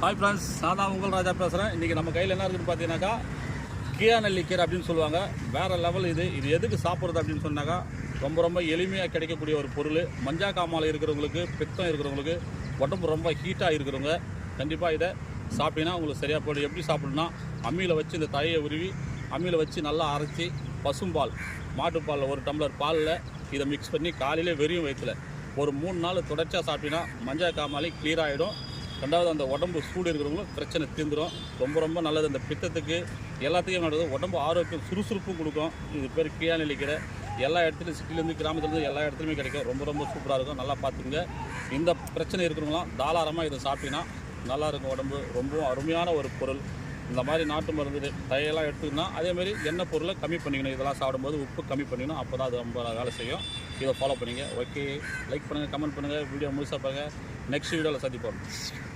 Hi friends, நான் தான் உங்கள் ராஜா பேசுகிறேன். இன்றைக்கி நம்ம கையில் என்ன இருக்குதுன்னு பார்த்தீங்கன்னாக்கா கீழாநெல்லி கீரை அப்படின்னு சொல்லுவாங்க. வேறு லெவல் இது எதுக்கு சாப்பிட்றது அப்படின்னு சொன்னாக்கா ரொம்ப எளிமையாக கிடைக்கக்கூடிய ஒரு பொருள். மஞ்சா காமாலை இருக்கிறவங்களுக்கு, பித்தம் இருக்கிறவங்களுக்கு, உடம்பு ரொம்ப ஹீட்டாக இருக்கிறவங்க கண்டிப்பாக இதை சாப்பிட்டீங்கன்னா உங்களுக்கு சரியாக போய்டும். எப்படி சாப்பிட்ணுன்னா, அம்மியில் வச்சு இந்த தழையை உருவி அம்மியில் வச்சு நல்லா அரைச்சி பசும்பால், மாட்டுப்பாலில் 1 டம்ளர் பாலில் இதை மிக்ஸ் பண்ணி காலையில் வெறியும் வயிற்றுல ஒரு 3 நாள் தொடர்ச்சியாக சாப்பிட்டீங்கன்னா மஞ்சா காமாலை கிளியர் ஆகிடும். ரெண்டாவது, அந்த உடம்பு சூடு இருக்கிறவங்களும் பிரச்சனை தீர்ந்துடும். ரொம்ப நல்லது. அந்த பித்தத்துக்கு எல்லாத்தையும் நல்லது. உடம்பு ஆரோக்கியம், சுறுசுறுப்பும் கொடுக்கும். இது பேர் கீழாநெல்லி கீரை. எல்லா இடத்துலையும், சிட்டிலேருந்து கிராமத்துலேருந்து எல்லா இடத்துலையுமே கிடைக்கும். ரொம்ப சூப்பராக இருக்கும். நல்லா பார்த்துக்குங்க. இந்த பிரச்சனை இருக்கிறவங்களாம் தாராளமாக இதை சாப்பிட்டீங்கன்னா நல்லாயிருக்கும். உடம்பு ரொம்ப அருமையான ஒரு பொருள். இந்த மாதிரி நாட்டு மருந்து தழையெல்லாம் எடுத்துக்கணும்னா அதேமாதிரி எண்ணெய் பொருளை கம்மி பண்ணிக்கணும். இதெல்லாம் சாப்பிடும்போது உப்பு கம்மி பண்ணிக்கணும். அப்போ தான் அது ரொம்ப வேலை செய்யும். இதை ஃபாலோ பண்ணிங்க. ஓகே, லைக் பண்ணுங்கள், கமெண்ட் பண்ணுங்கள், வீடியோ முழுசாக பாருங்கள். நெக்ஸ்ட் வீடியோவில் சந்திப்போம்.